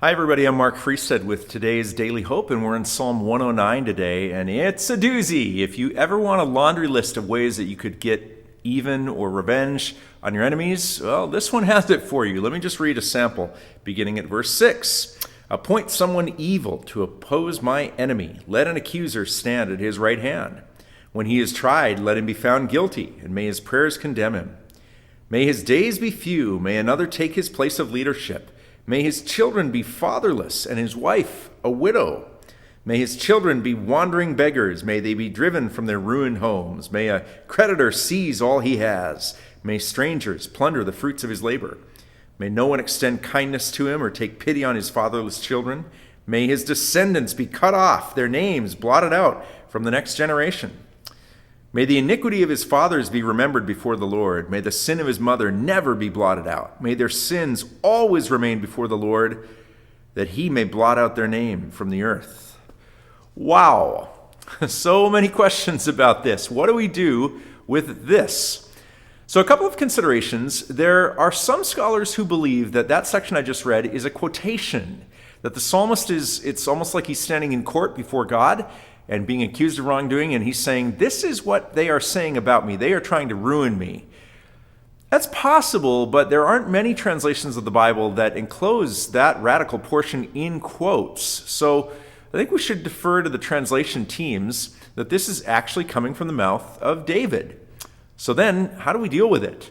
Hi everybody, I'm Mark Freistad with today's Daily Hope, and we're in Psalm 109 today, and it's a doozy. If you ever want a laundry list of ways that you could get even or revenge on your enemies, well, this one has it for you. Let me just read a sample, beginning at verse 6. Appoint someone evil to oppose my enemy. Let an accuser stand at his right hand. When he is tried, let him be found guilty, and may his prayers condemn him. May his days be few, may another take his place of leadership. May his children be fatherless and his wife a widow. May his children be wandering beggars. May they be driven from their ruined homes. May a creditor seize all he has. May strangers plunder the fruits of his labor. May no one extend kindness to him or take pity on his fatherless children. May his descendants be cut off, their names blotted out from the next generation. May the iniquity of his fathers be remembered before the Lord. May the sin of his mother never be blotted out. May their sins always remain before the Lord, that he may blot out their name from the earth. Wow. So many questions about this. What do we do with this? So a couple of considerations. There are some scholars who believe that that section I just read is a quotation, that the psalmist it's almost like he's standing in court before God and being accused of wrongdoing, and he's saying, this is what they are saying about me. They are trying to ruin me. That's possible, but there aren't many translations of the Bible that enclose that radical portion in quotes. So I think we should defer to the translation teams that this is actually coming from the mouth of David. So then, how do we deal with it?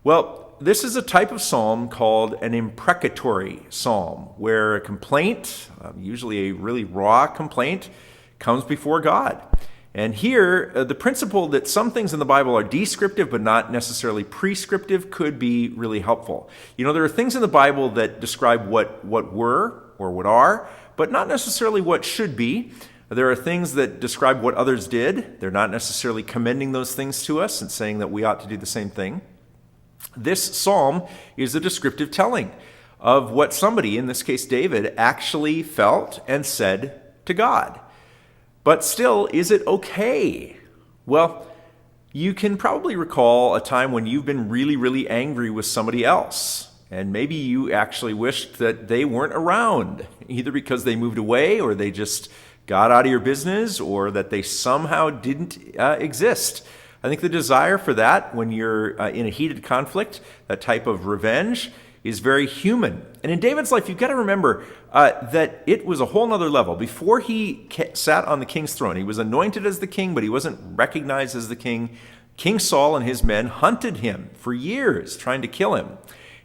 Well, this is a type of psalm called an imprecatory psalm, where a complaint, usually a really raw complaint, comes before God. And here, the principle that some things in the Bible are descriptive but not necessarily prescriptive could be really helpful. You know, there are things in the Bible that describe what were or what are, but not necessarily what should be. There are things that describe what others did. They're not necessarily commending those things to us and saying that we ought to do the same thing. This psalm is a descriptive telling of what somebody, in this case David, actually felt and said to God. But still, is it okay? Well, you can probably recall a time when you've been really, really angry with somebody else. And maybe you actually wished that they weren't around, either because they moved away or they just got out of your business or that they somehow didn't exist. I think the desire for that when you're in a heated conflict, that type of revenge, is very human. And in David's life, you've got to remember that it was a whole nother level. Before he sat on the king's throne, he was anointed as the king, but he wasn't recognized as the king. King Saul and his men hunted him for years, trying to kill him.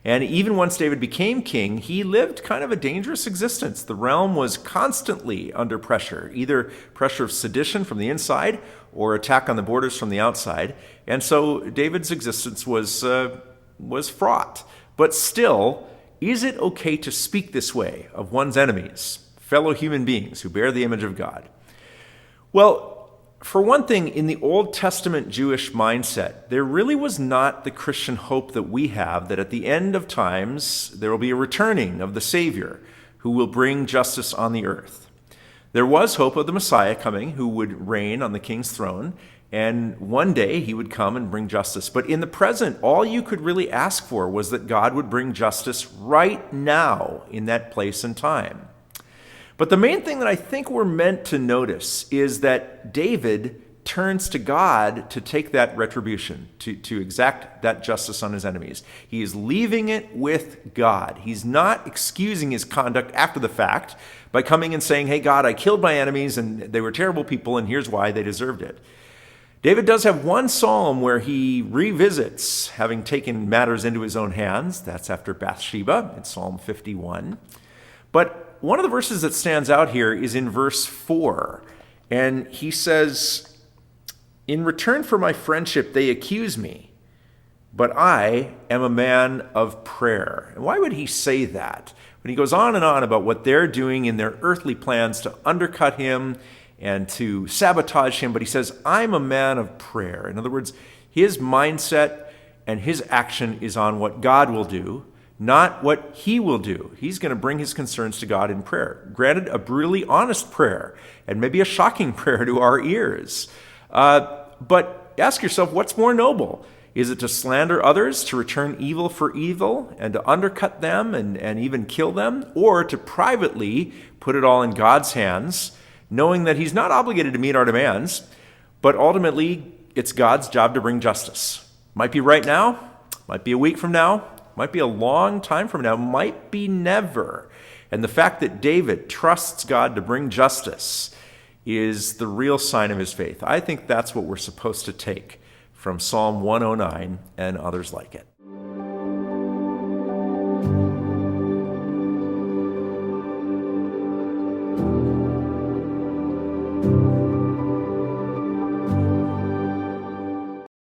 And even once David became king, he lived kind of a dangerous existence. The realm was constantly under pressure, either pressure of sedition from the inside or attack on the borders from the outside. And so David's existence was fraught. But still, is it okay to speak this way of one's enemies, fellow human beings who bear the image of God? Well, for one thing, in the Old Testament Jewish mindset, there really was not the Christian hope that we have, that at the end of times, there will be a returning of the Savior who will bring justice on the earth. There was hope of the Messiah coming who would reign on the king's throne, and one day he would come and bring justice. But in the present, all you could really ask for was that God would bring justice right now in that place and time. But the main thing that I think we're meant to notice is that David turns to God to take that retribution, to exact that justice on his enemies. He is leaving it with God. He's not excusing his conduct after the fact by coming and saying, hey, God, I killed my enemies and they were terrible people and here's why they deserved it. David does have one psalm where he revisits having taken matters into his own hands. That's after Bathsheba in Psalm 51. But one of the verses that stands out here is in verse 4. And he says, in return for my friendship, they accuse me, but I am a man of prayer. And why would he say that? When he goes on and on about what they're doing in their earthly plans to undercut him and to sabotage him, but he says, I'm a man of prayer. In other words, his mindset and his action is on what God will do, not what he will do. He's going to bring his concerns to God in prayer. Granted, a brutally honest prayer, and maybe a shocking prayer to our ears. But ask yourself, what's more noble? Is it to slander others, to return evil for evil, and to undercut them and even kill them? Or to privately put it all in God's hands, knowing that he's not obligated to meet our demands, but ultimately it's God's job to bring justice? Might be right now, might be a week from now, might be a long time from now, might be never. And the fact that David trusts God to bring justice is the real sign of his faith. I think that's what we're supposed to take from Psalm 109 and others like it.